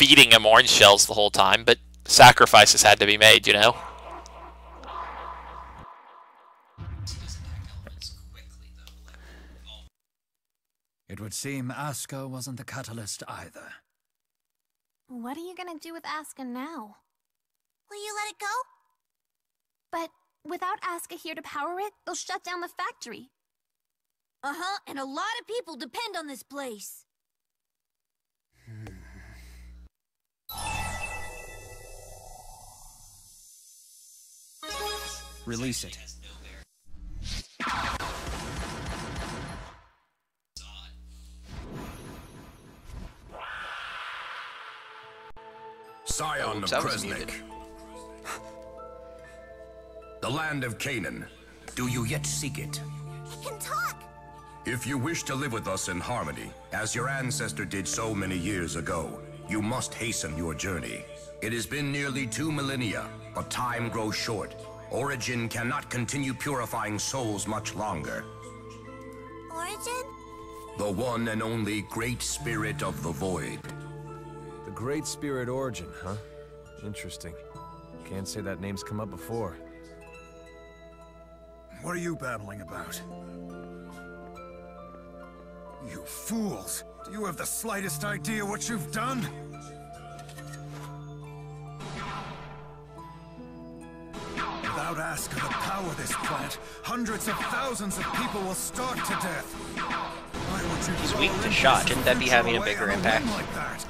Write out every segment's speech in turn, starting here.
feeding him orange shells the whole time, but sacrifices had to be made, you know? It would seem Aska wasn't the catalyst either. What are you gonna do with Aska now? Will you let it go? But without Aska here to power it, they'll shut down the factory. Uh-huh, and a lot of people depend on this place. Release it. Scion of Kresnik. The land of Canaan. Do you yet seek it? He can talk! If you wish to live with us in harmony, as your ancestor did so many years ago, you must hasten your journey. It has been nearly 2 millennia, but time grows short. Origin cannot continue purifying souls much longer. Origin? The one and only Great Spirit of the Void. The Great Spirit Origin, huh? Interesting. Can't say that name's come up before. What are you babbling about? You fools! Do you have the slightest idea what you've done? Without Aska to power this plant, hundreds of thousands of people will starve to death. Why would you He's weak to shot. Shouldn't that be having a bigger impact? Like that?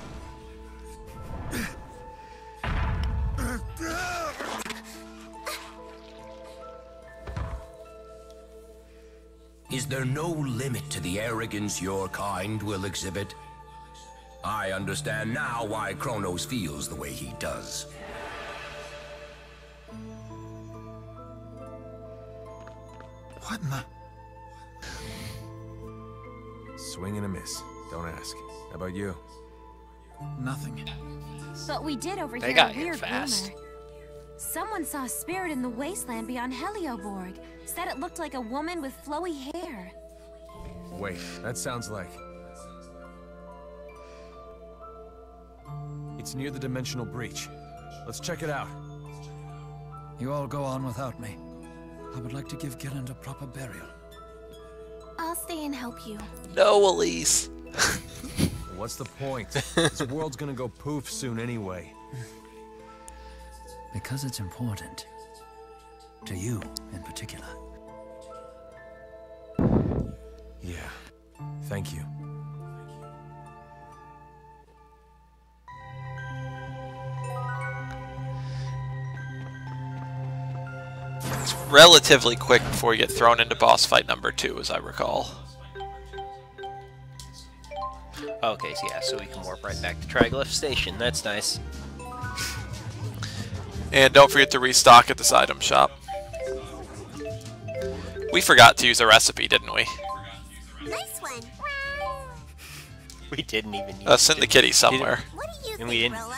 Is there no limit to the arrogance your kind will exhibit? I understand now why Kronos feels the way he does. What in the... Swing and a miss. Don't ask. How about you? Nothing. But we did overhear They got a here weird fast. rumor. Someone saw a spirit in the wasteland beyond Helioborg. Said it looked like a woman with flowy hair. Wait, that sounds like... It's near the dimensional breach. Let's check it out. You all go on without me. I would like to give Gilland a proper burial. I'll stay and help you. No, Elise. What's the point? This world's gonna go poof soon anyway. Because it's important. To you, in particular. Yeah. Thank you. It's relatively quick before you get thrown into boss fight number 2, as I recall. Okay, so yeah, so we can warp right back to Triglyph Station. That's nice. And don't forget to restock at this item shop. We forgot to use a recipe, didn't we? Nice one. We didn't even use Send the kitty somewhere. What do you And we think, didn't- Rolo?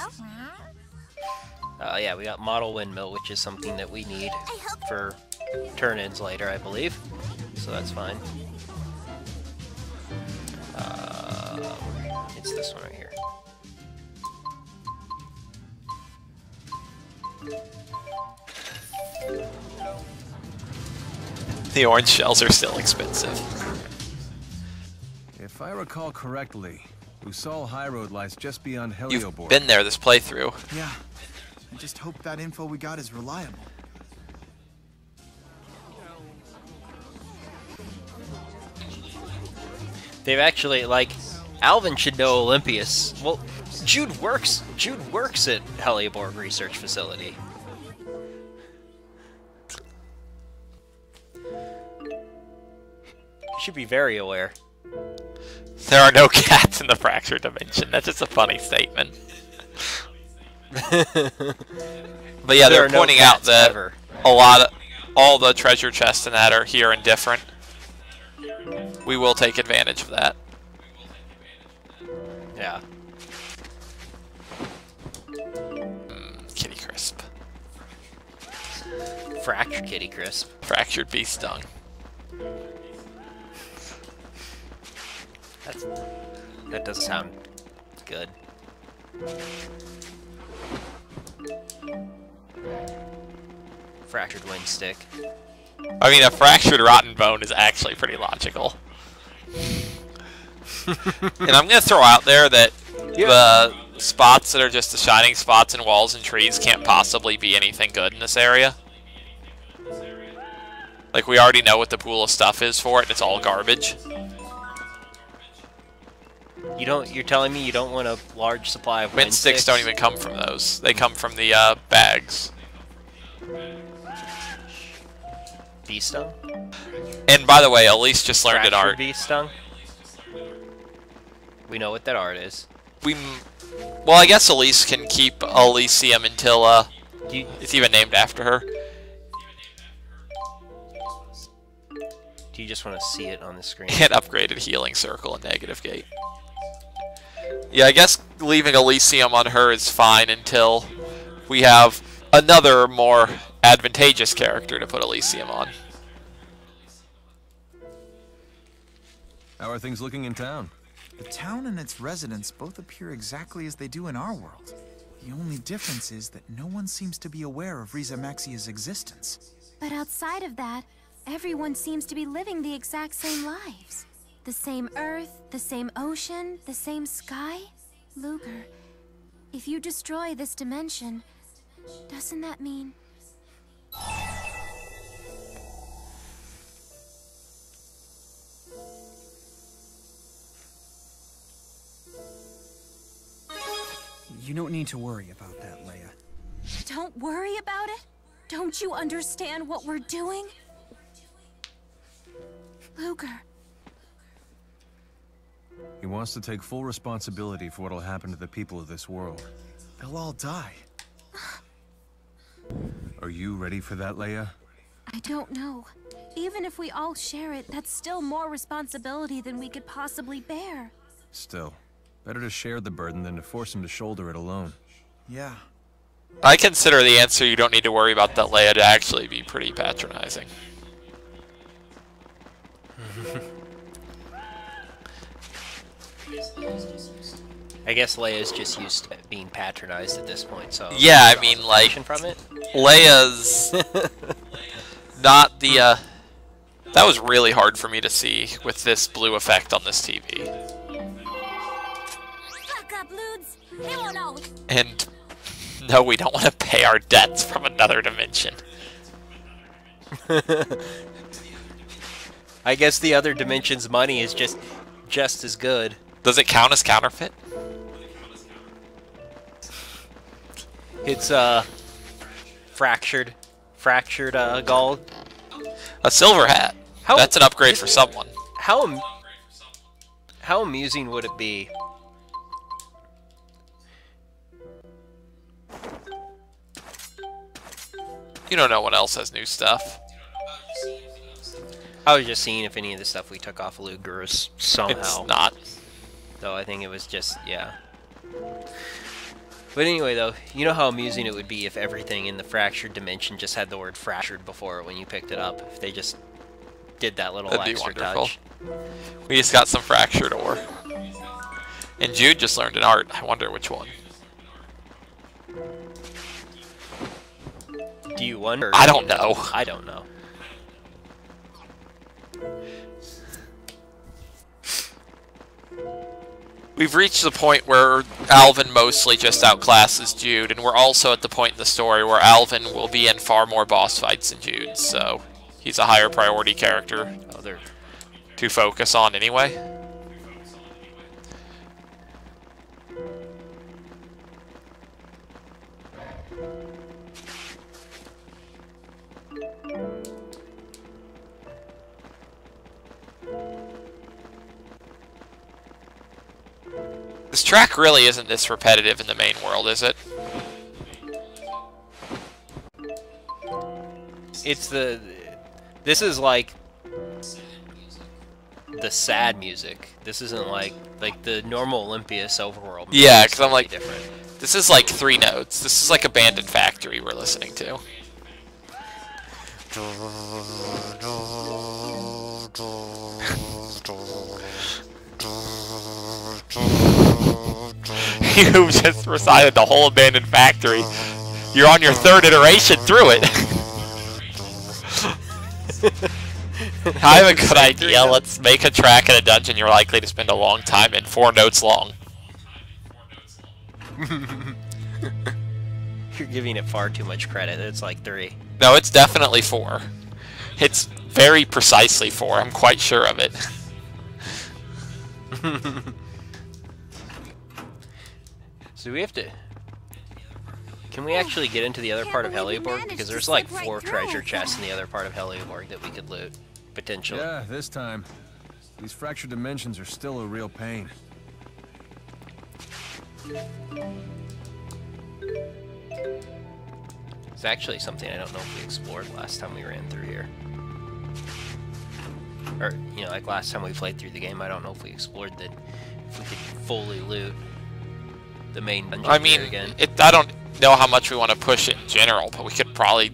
Yeah, we got Model Windmill, which is something that we need for turn-ins later, I believe. So that's fine. It's this one right here. The orange shells are still expensive. If I recall correctly, Usal High Road lies just beyond You've Helioborg. been there this playthrough. Yeah. I just hope that info we got is reliable. They've actually, like, Alvin should know Olympios. Well, Jude works at Helioborg Research Facility. Should be very aware. There are no cats in the fractured dimension. That's just a funny statement. But yeah, they're There are no pointing out cats that ever. all the treasure chests and that are here and different. We will take advantage of that. Yeah. Kitty Crisp. Fractured Kitty Crisp. Fractured beast dung. That does sound good. Fractured wind stick. I mean, a fractured rotten bone is actually pretty logical. And I'm going to throw out there that the spots that are just the shining spots in walls and trees can't possibly be anything good in this area. Like, we already know what the pool of stuff is for it, and it's all garbage. You're telling me you don't want a large supply of Wind sticks don't even come from those. They come from the bags. Bee stung? And by the way, Elise just learned an art. Bee stung? We know what that art is. Well, I guess Elise can keep Elysium until it's even named after her. Do you just want to see it on the screen? And upgraded healing circle and negative gate. Yeah, I guess leaving Elysium on her is fine until we have another more advantageous character to put Elysium on. How are things looking in town? The town and its residents both appear exactly as they do in our world. The only difference is that no one seems to be aware of Riza Maxia's existence. But outside of that, everyone seems to be living the exact same lives. The same earth, the same ocean, the same sky. Luger, if you destroy this dimension, doesn't that mean... You don't need to worry about that, Leia. Don't worry about it? Don't you understand what we're doing? Luger. He wants to take full responsibility for what'll happen to the people of this world. They'll all die. Are you ready for that, Leia? I don't know. Even if we all share it, that's still more responsibility than we could possibly bear. Still, better to share the burden than to force him to shoulder it alone. Yeah. I consider the answer you don't need to worry about that, Leia, to actually be pretty patronizing. I guess Leia's just used to being patronized at this point, so... Yeah, I mean, like, from it? Leia's not the, That was really hard for me to see with this blue effect on this TV. Fuck up, Ludes. They won't always... And no, we don't want to pay our debts from another dimension. I guess the other dimension's money is just as good. Does it count as counterfeit? It's fractured gold. A silver hat. That's an upgrade for someone. How amusing would it be? You don't know what else has new stuff. I was just seeing if any of the stuff we took off Luger is somehow. It's not. Though I think it was just, yeah. But anyway, though, you know how amusing it would be if everything in the fractured dimension just had the word fractured before it when you picked it up. If they just did that little That'd be extra wonderful. touch. We just got some fractured ore. And Jude just learned an art. I wonder which one. Do you wonder? I don't know. I don't know. We've reached the point where Alvin mostly just outclasses Jude, and we're also at the point in the story where Alvin will be in far more boss fights than Jude, so he's a higher priority character to focus on anyway. This track really isn't this repetitive in the main world, is it? It's the... This is like... the sad music. This isn't like the normal Olympios overworld music. Yeah, because I'm like... different. This is like 3 notes. This is like Abandoned Factory we're listening to. You just recited the whole abandoned factory. You're on your third iteration through it. I have a good idea. Let's make a track in a dungeon you're likely to spend a long time in, 4 notes long. You're giving it far too much credit. It's like 3. No, it's definitely 4. It's very precisely 4. I'm quite sure of it. So we have to... Can we actually get into the other part of Heliaborg? Because there's like 4 treasure chests in the other part of Heliaborg that we could loot, potentially. Yeah, this time. These fractured dimensions are still a real pain. It's actually something I don't know if we explored last time we ran through here. Or, you know, like last time we played through the game, I don't know if we explored that, if we could fully loot the main dungeon here again. I don't know how much we want to push it in general, but we could probably,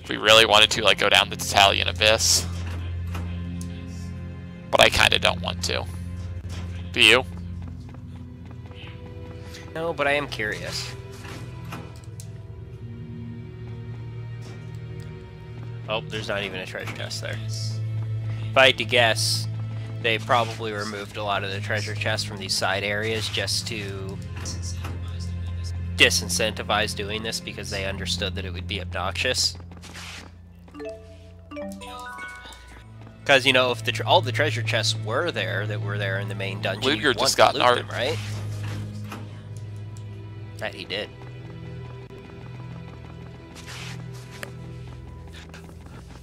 if we really wanted to, like go down the Italian Abyss. But I kind of don't want to. Do you? No, but I am curious. Oh, there's not even a treasure chest there. If I had to guess, they probably removed a lot of the treasure chests from these side areas just to disincentivize doing this because they understood that it would be obnoxious. Because, you know, if all the treasure chests were there that were there in the main dungeon, Luger you'd just want to got loot them, right? That he did.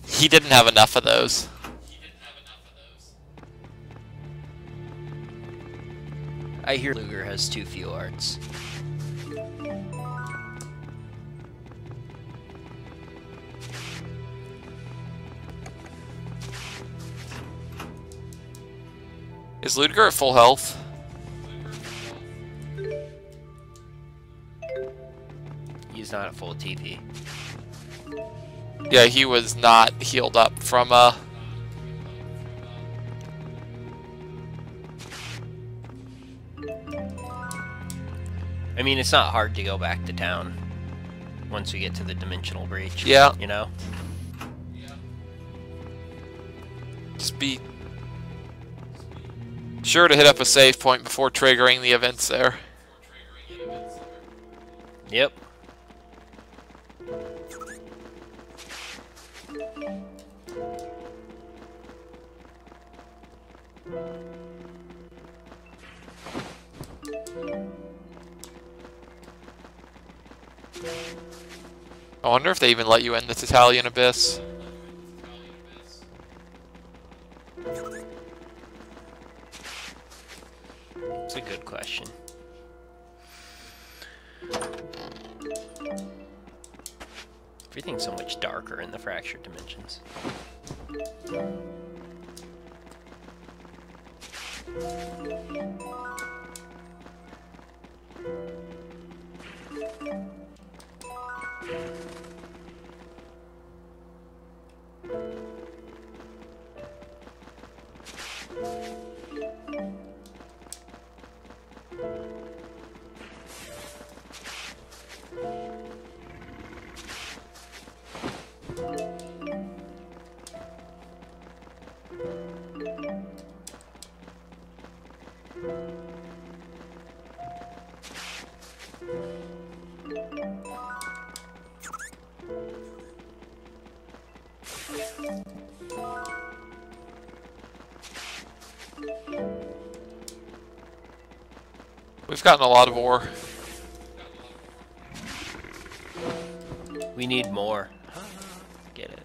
He didn't have enough of those. I hear Luger has too few arts. Is Luger at full health? He's not at full TP. Yeah, he was not healed up from I mean, it's not hard to go back to town once we get to the dimensional breach. Yeah. You know? Just be sure to hit up a save point before triggering the events there. Yep. I wonder if they even let you in this Italian Abyss. It's a good question. Everything's so much darker in the fractured dimensions. We've gotten a lot of ore. We need more. Get it.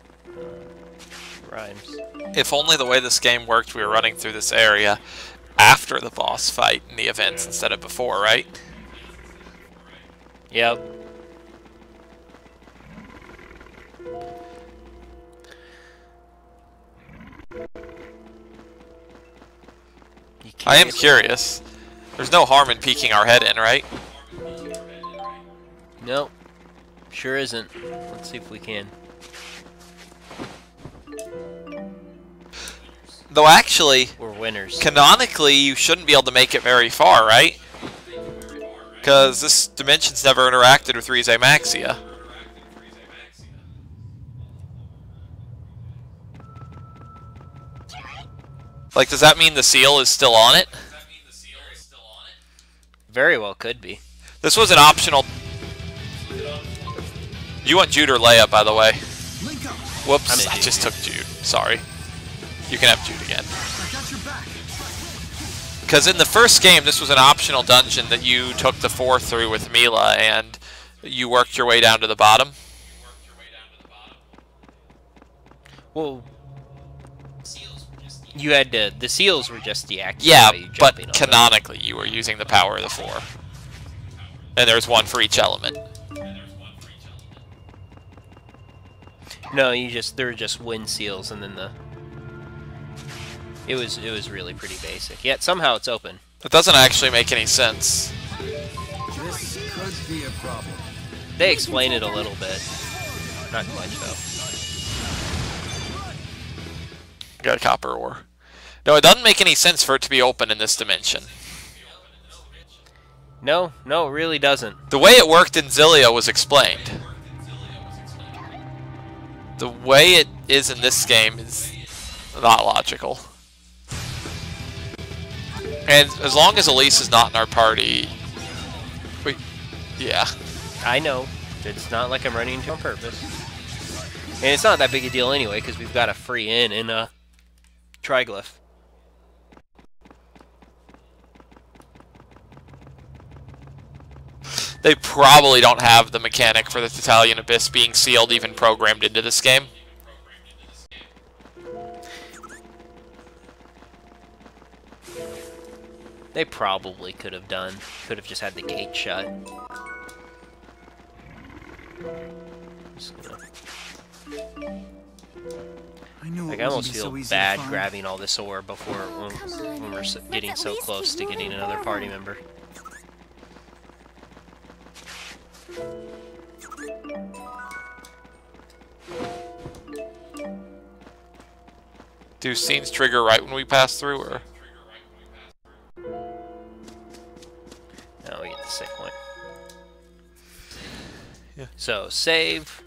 Rhymes. If only the way this game worked, we were running through this area after the boss fight and the events instead of before, right? Yep. I am curious. There's no harm in peeking our head in, right? Nope. Sure isn't. Let's see if we can. Though actually, we're winners. Canonically, you shouldn't be able to make it very far, right? Because this dimension's never interacted with Rize Maxia. Like, does that mean the seal is still on it? Very well could be. This was an optional... You want Jude or Leia, by the way. Whoops, I just took Jude. Sorry. You can have Jude again. Because in the first game, this was an optional dungeon that you took the 4 through with Mila, and you worked your way down to the bottom. Well, you had to... The seals were just deactivated. Yeah, by you but jumping on canonically, you were using the power of the 4. And there's one for each element. No, there were just wind seals, and then the... It was really pretty basic. Yet somehow it's open. It doesn't actually make any sense. This could be a problem. They explain it a little bit. Not much, though. Got a copper ore. No, it doesn't make any sense for it to be open in this dimension. No, it really doesn't. The way it worked in Xillia was explained. The way it is in this game is not logical. And as long as Elise is not in our party... Wait, yeah. I know. It's not like I'm running into on purpose. And it's not that big a deal anyway, because we've got a free in Triglyph. They probably don't have the mechanic for the Italian Abyss being sealed even programmed into this game. They probably could have just had the gate shut. I almost feel bad grabbing all this ore before when we're getting so close to getting another party member. Do scenes trigger right when we pass through, or? No, we get the save point. Yeah. So, save,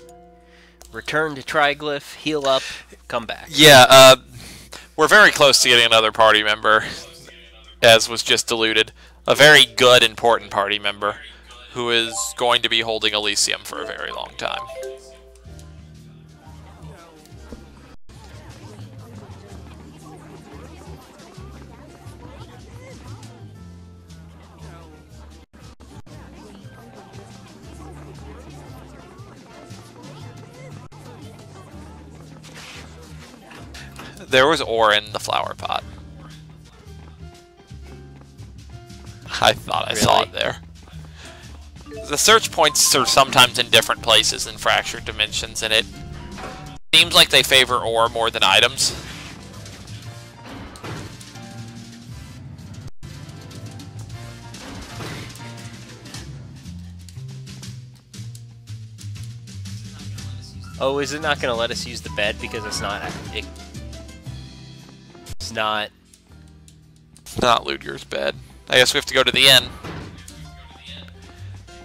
return to Triglyph, heal up, come back. Yeah, we're very close to getting another party member, as was just alluded. A very good, important party member, who is going to be holding Elysium for a very long time. There was ore in the flower pot. I thought I saw it there. The search points are sometimes in different places in fractured dimensions, and it seems like they favor ore more than items. Oh, is it not going to let us use the bed because it's not... It's not Ludger's bed. I guess we have to go to the inn.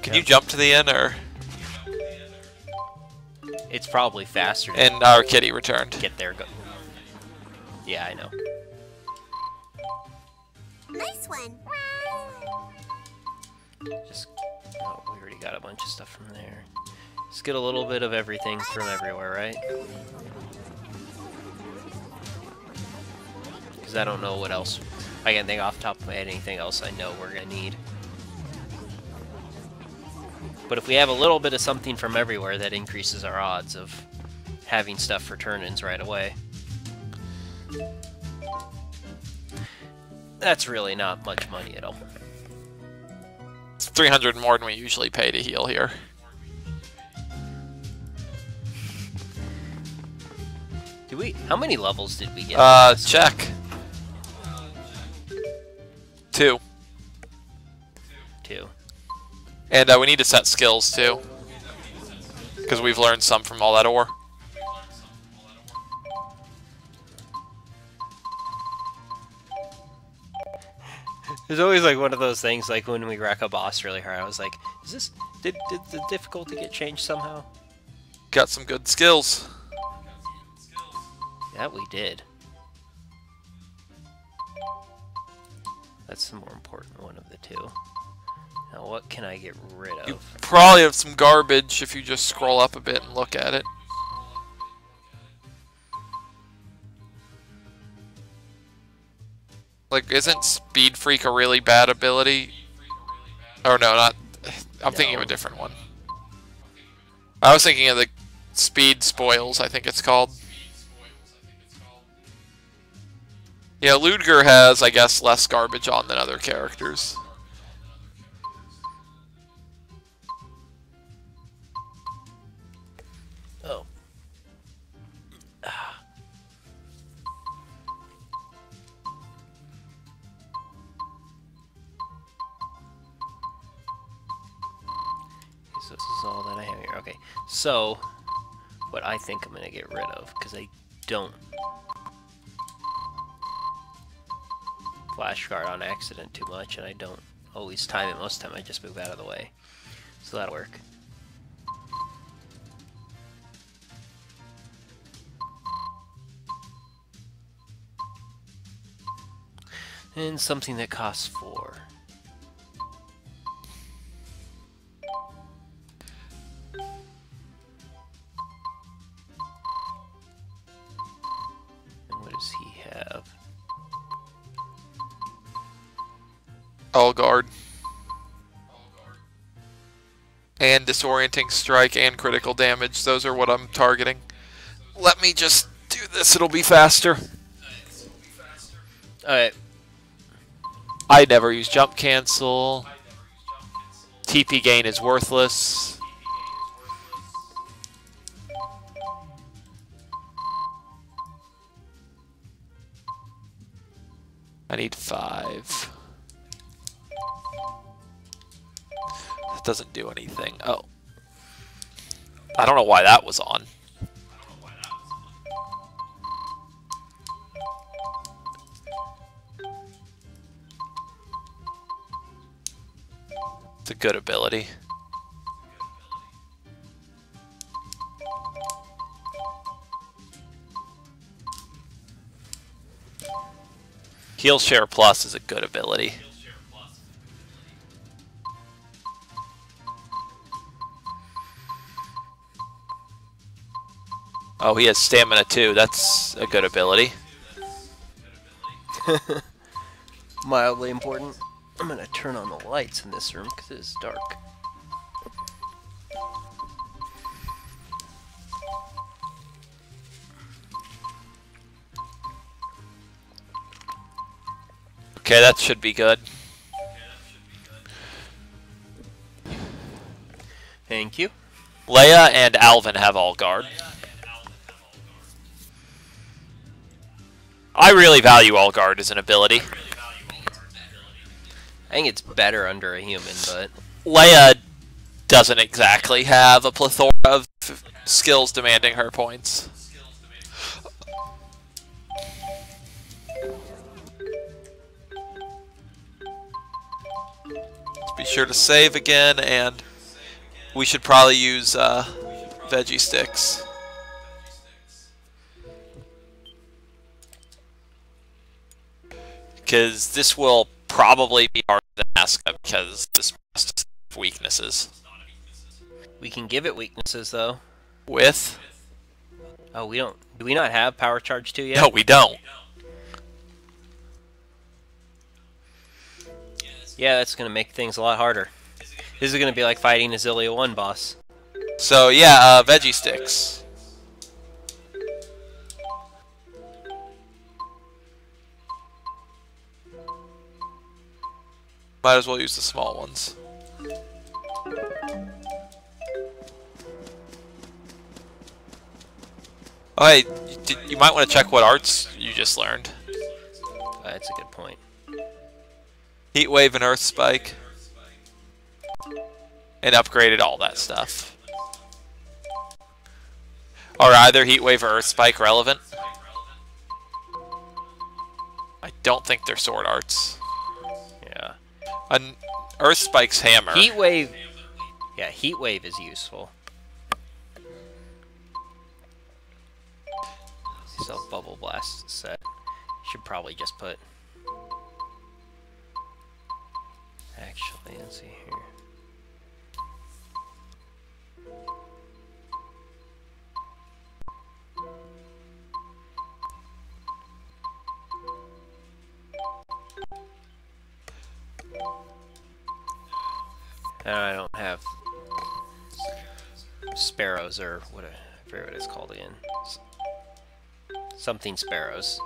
Can you jump to the inn, or? It's probably faster. And our kitty returned. Get there, go. Yeah, I know. Nice one. Just, oh, we already got a bunch of stuff from there. Just get a little bit of everything from everywhere, right? Because I don't know what else. I can't think off the top of my head anything else I know we're gonna need. But if we have a little bit of something from everywhere, that increases our odds of having stuff for turn-ins right away. That's really not much money at all. It's 300 more than we usually pay to heal here. Do we? How many levels did we get? Check. 2. 2. And we need to set skills too, because we've learned some from all that ore. It's always like one of those things, like when we wreck a boss really hard, I was like, is this... Did the difficulty get changed somehow? Got some good skills. That we did. That's the more important one of the two. Now what can I get rid of? You probably have some garbage if you just scroll up a bit and look at it. Like, isn't Speed Freak a really bad ability? Or no, not... I'm thinking of a different one. I was thinking of the Speed Spoils, I think it's called. Yeah, Ludger has, I guess, less garbage on than other characters. Oh. So this is all that I have here. Okay, so what I think I'm going to get rid of, because I don't flash guard on accident too much, and I don't always time it. Most of the time I just move out of the way. So that'll work. And something that costs 4. And what does he have? All guard. And disorienting strike and critical damage. Those are what I'm targeting. Let me just do this, it'll be faster. Alright. I never use jump cancel. TP gain is worthless. I need 5. That doesn't do anything. Oh. I don't know why that was on. It's a good ability. Heal Share Plus is a good ability. Oh, he has stamina too. That's a good ability. Mildly important. I'm gonna turn on the lights in this room because it's dark. Okay, that should be good. Thank you. Leia and Alvin have all guard. I really value all guard as an ability. I think it's better under a human, but... Leia doesn't exactly have a plethora of skills demanding her points. Be sure to save again, and we should probably use veggie sticks. Because this will probably be harder than Asuka, because this must have weaknesses. We can give it weaknesses, though. With? Oh, we don't... Do we not have Power Charge 2 yet? No, we don't. Yeah, that's going to make things a lot harder. This is going to be like fighting a Xillia 1 boss. So, yeah, veggie sticks. Might as well use the small ones. Oh, hey, you might want to check what arts you just learned. That's a good point. Heat Wave and Earth Spike. And upgraded all that stuff. Are either Heat Wave or Earth Spike relevant? I don't think they're sword arts. Yeah. An Earth Spike's hammer. Heat Wave. Yeah, Heat Wave is useful. So Bubble Blast set. Should probably just put... Actually, let's see here. I don't have sparrows, or what I forget what it's called again. Something sparrows.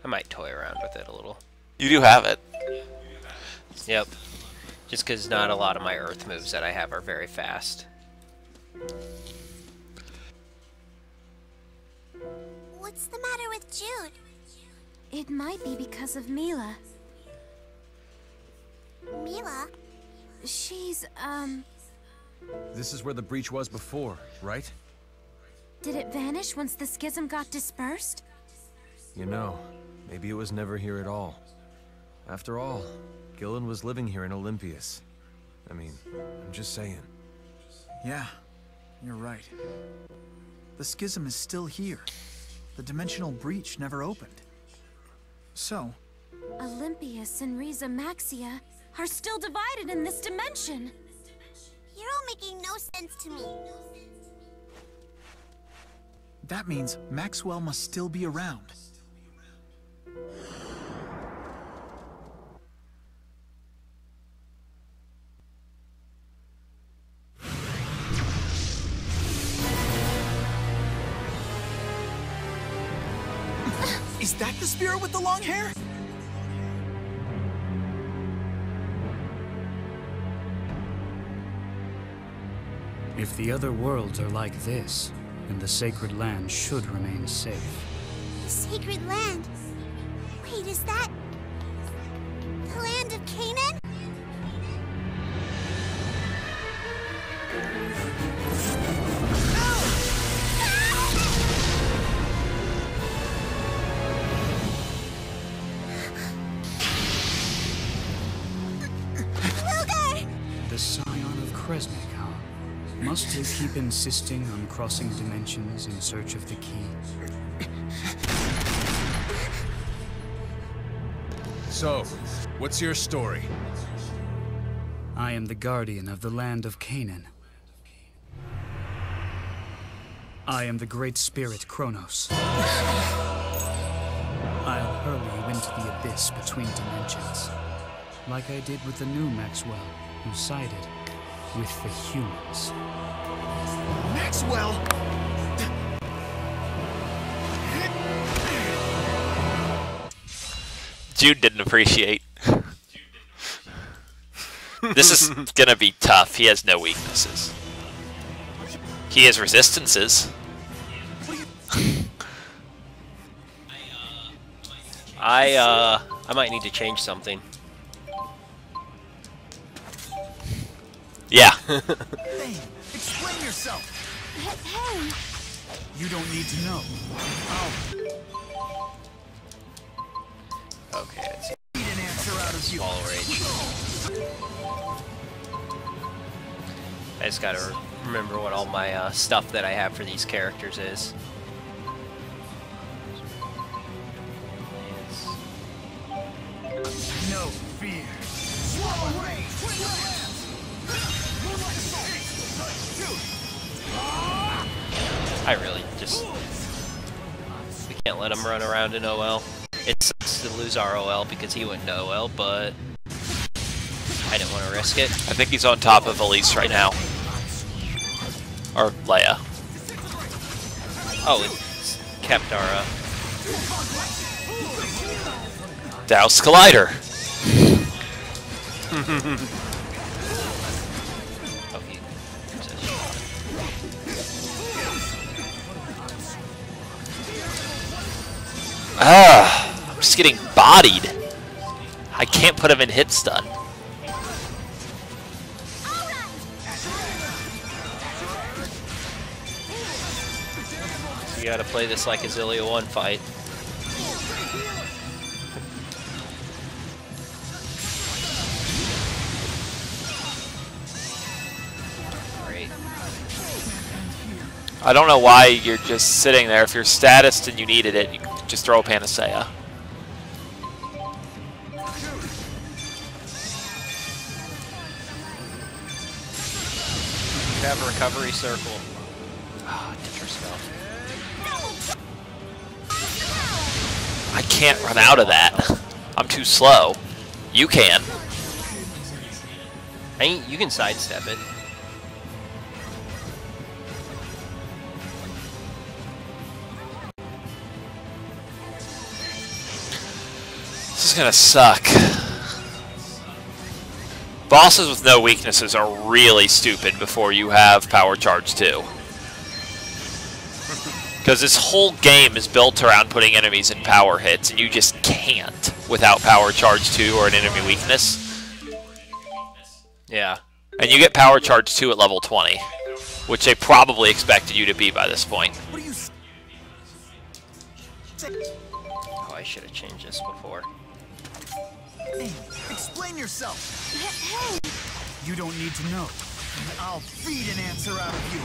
I might toy around with it a little. You do have it. Yep. Just because not a lot of my earth moves that I have are very fast. What's the matter with Jude? It might be because of Mila. Mila? She's, This is where the breach was before, right? Did it vanish once the schism got dispersed? You know, maybe it was never here at all. After all, Gillen was living here in Elympios. I mean, I'm just saying. Yeah, you're right. The schism is still here. The dimensional breach never opened. So, Elympios and Riza Maxia are still divided in this dimension. You're all making no sense to me. that means Maxwell must still be around. Is that the spirit with the long hair? If the other worlds are like this, then the sacred land should remain safe. The sacred land? Wait, is that... the land of Canaan? The scion of Kresnik, huh? Must you keep insisting on crossing dimensions in search of the key? So, what's your story? I am the guardian of the land of Canaan. I am the great spirit Kronos. I'll hurl you into the abyss between dimensions, like I did with the new Maxwell, who sided with the humans. Maxwell! Jude didn't appreciate. This is gonna be tough. He has no weaknesses. He has resistances. I might need to change something. Yeah. Hey, explain yourself! Hey! You don't need to know. Okay, let's see. Need an answer out of you. Swallow Rage. I just gotta remember what all my stuff that I have for these characters is. No fear. Swallow rage! Twin hands! Moonlight assault! I really just... we can't let him run around in OL. It sucks to lose our OL because he went to OL, but I didn't want to risk it. I think he's on top of Elise right now. Or Leia. Oh, it's Chpater. Douse Collider. Oh, he says I'm just getting bodied. I can't put him in hit stun. You gotta play this like a Xillia 1 fight. Great. I don't know why you're just sitting there. If you're statused and you needed it, you could just throw a Panacea. You have a recovery circle. Oh, Tetra spell. I can't run out of that. I'm too slow. You can. Hey, you can sidestep it. This is gonna suck. Bosses with no weaknesses are really stupid before you have Power Charge 2. Because this whole game is built around putting enemies in power hits, and you just can't without Power Charge 2 or an enemy weakness. Yeah. And you get Power Charge 2 at level 20, which they probably expected you to be by this point. Oh, I should have changed this before. Hey, explain yourself. Hey. You don't need to know. I'll feed an answer out of you.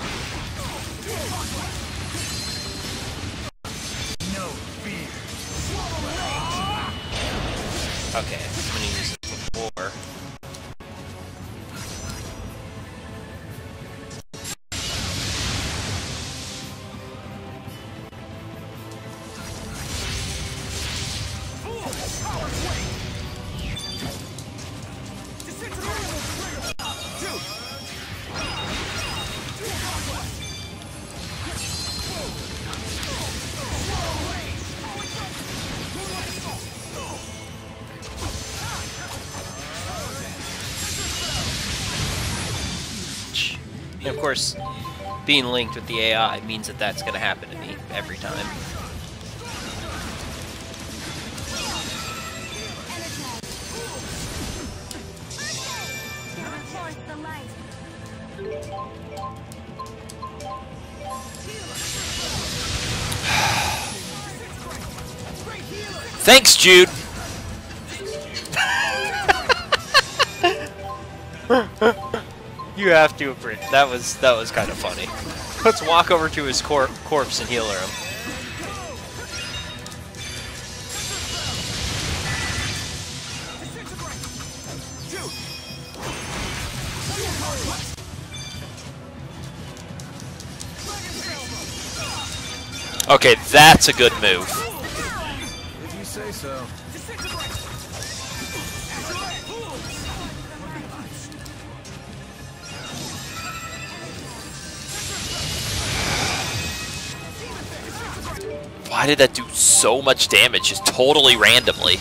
No fear. Okay, I'm gonna use this before. And of course, being linked with the AI means that that's going to happen to me every time. Thanks, Jude. You have to approve. That was kind of funny. Let's walk over to his corpse and heal him. Okay, that's a good move. If you say so. Why did that do so much damage just totally randomly?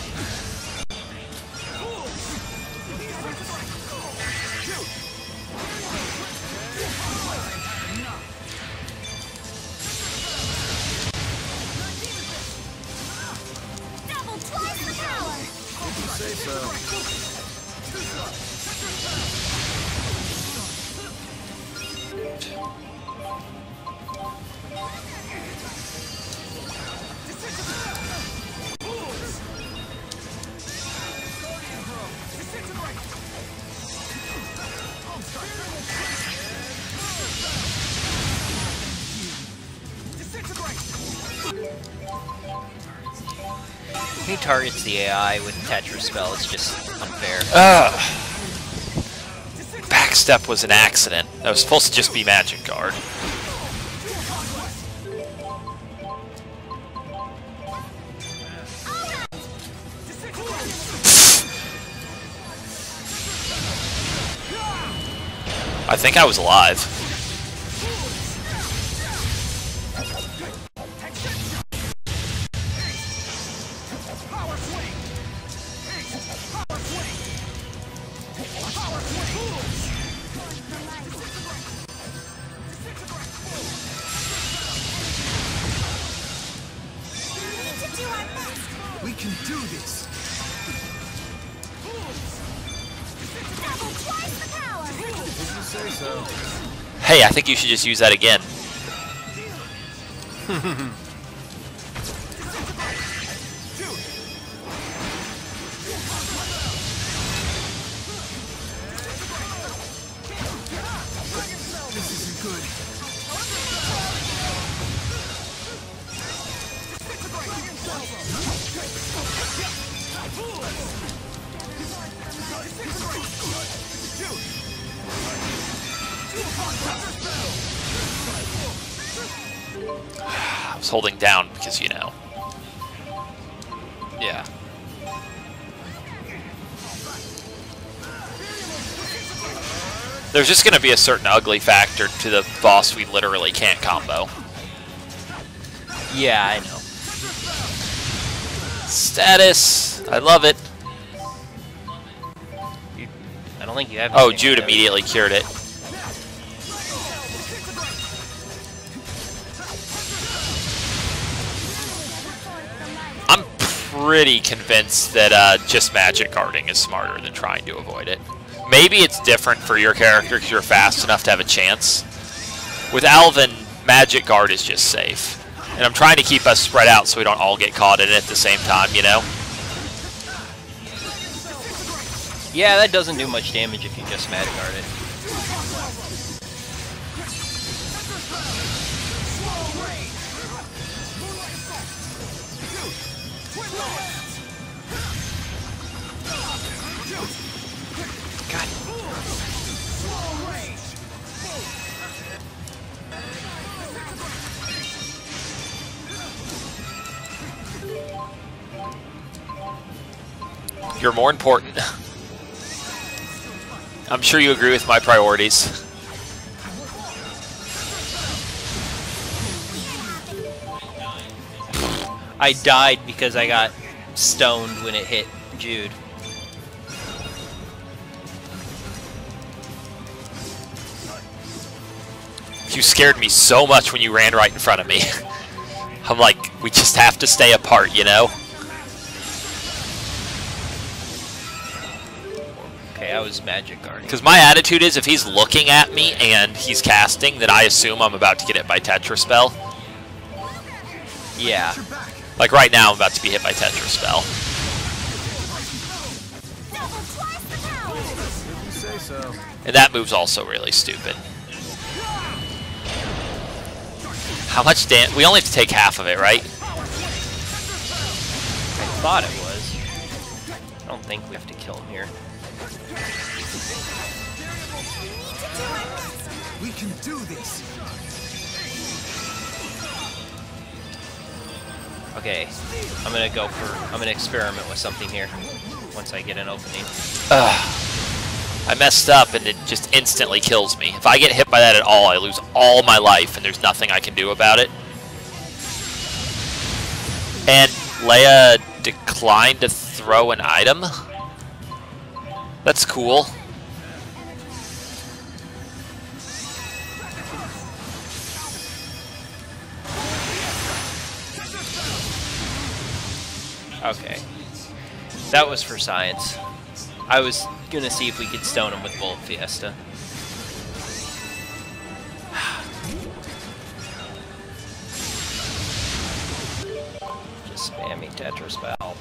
He targets the AI with Tetra spell. It's just unfair. Backstep was an accident. That was supposed to just be Magic Guard. I think I was alive. We can do this. If you say so. Hey, I think you should just use that again. This isn't good. I was holding down because, you know. Yeah. There's just going to be a certain ugly factor to the boss we literally can't combo. Yeah, I know. Status! I love it. I don't think you have. Oh, Jude immediately cured it. I'm pretty convinced that just magic guarding is smarter than trying to avoid it. Maybe it's different for your character because you're fast enough to have a chance. With Alvin, magic guard is just safe. And I'm trying to keep us spread out so we don't all get caught in it at the same time, you know? Yeah, that doesn't do much damage if you just magic guard it. God. You're more important. I'm sure you agree with my priorities. I died because I got stoned when it hit Jude. You scared me so much when you ran right in front of me. I'm like, we just have to stay apart, you know? Okay, I was magic guarding. Because my attitude is if he's looking at me and he's casting, then I assume I'm about to get hit by Tetra Spell. Yeah. Like right now, I'm about to be hit by Tetra Spell. You say so. And that move's also really stupid. How much damage? We only have to take half of it, right? I thought it was. I don't think we have to kill him here. We can do this. Okay, I'm gonna experiment with something here once I get an opening. I messed up and it just instantly kills me. If I get hit by that at all, I lose all my life and there's nothing I can do about it. And Leia declined to throw an item? That's cool. Okay. That was for science. I was gonna see if we could stone him with Bullet Fiesta. Just spamming Tetra Spell.